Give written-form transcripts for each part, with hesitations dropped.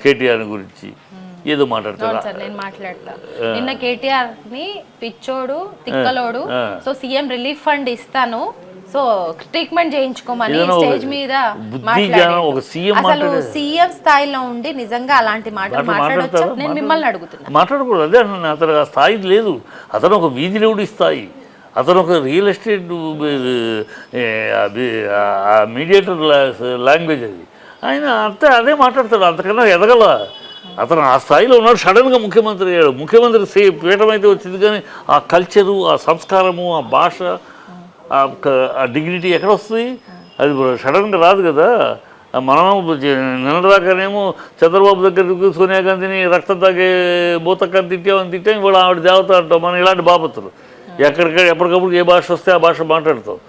కేటీఆర్ గురించి ఏదో మాట్లాడతారు. నేను మాట్లాడతా నిన్న కేటీఆర్ ని పిచ్చోడు తిక్కలోడు సో సీఎం రిలీఫ్ ఫండ్ ఇస్తాను సో ట్రీట్మెంట్ చేయించుకోమని స్టేజ్ మీద అసలు సీఎం స్థాయిలో ఉండి నిజంగా అలాంటి మాటలు మాట్లాడొచ్చా? నేను మిమ్మల్ని అడుగుతున్నా. మాట్లాడకూడదు. అదే అతను ఆ స్థాయి లేదు. అతను ఒక వీధి లేవుడి స్థాయి. అతను ఒక రియల్ ఎస్టేట్ మీడియేటర్ లాంగ్వేజ్ అది. ఆయన అంతే అదే మాట్లాడతాడు. అంతకన్నా ఎదగల. అతను ఆ స్థాయిలో ఉన్నాడు. సడన్గా ముఖ్యమంత్రి అయ్యాడు. ముఖ్యమంత్రి పీఠం అయితే వచ్చింది, కానీ ఆ కల్చరు, ఆ సంస్కారము, ఆ భాష, ఆ డిగ్నిటీ ఎక్కడ వస్తుంది? అది సడన్గా రాదు కదా. మనం నిన్నదాకానేమో చంద్రబాబు దగ్గరికి సోనియా గాంధీని రక్తం తాగే బూతక్కని తిట్టాం. ఇవాళ ఆవిడ దేవత అంటాం. మనం ఇలాంటి బాపతులు ఎప్పటికప్పుడు ఏ భాష వస్తే ఆ భాష మాట్లాడతాం.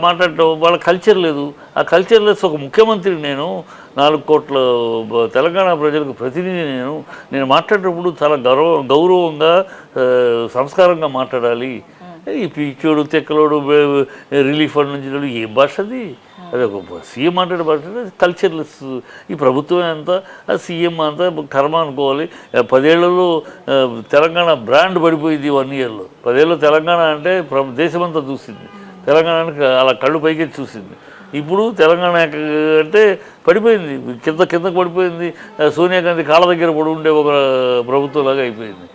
మాట్లాడటం వాళ్ళ కల్చర్ లేదు. ఆ కల్చర్ లెస్ ఒక ముఖ్యమంత్రి నేను, 4 కోట్ల తెలంగాణ ప్రజలకు ప్రతినిధి నేను మాట్లాడేటప్పుడు చాలా గౌరవంగా సంస్కారంగా మాట్లాడాలి. ఈ పిచ్చోడు తెక్కలోడు రిలీఫ్ ఫండ్ నుంచి ఏ భాష అది ఒక సీఎం మాట్లాడే భాష కల్చర్లెస్. ఈ ప్రభుత్వమే అంతా, ఆ సీఎం అంతా కర్మ అనుకోవాలి. 10 ఏళ్లలో తెలంగాణ బ్రాండ్ పడిపోయింది. 1 ఇయర్లో 10 ఏళ్ళు తెలంగాణ అంటే దేశమంతా చూసింది. తెలంగాణకి అలా కళ్ళు పైకి చూసింది. ఇప్పుడు తెలంగాణ అంటే పడిపోయింది, కిందకు పడిపోయింది. సోనియా గాంధీ కాళ్ళ దగ్గర పడి ఉండే ఒక ప్రభుత్వంలాగా అయిపోయింది.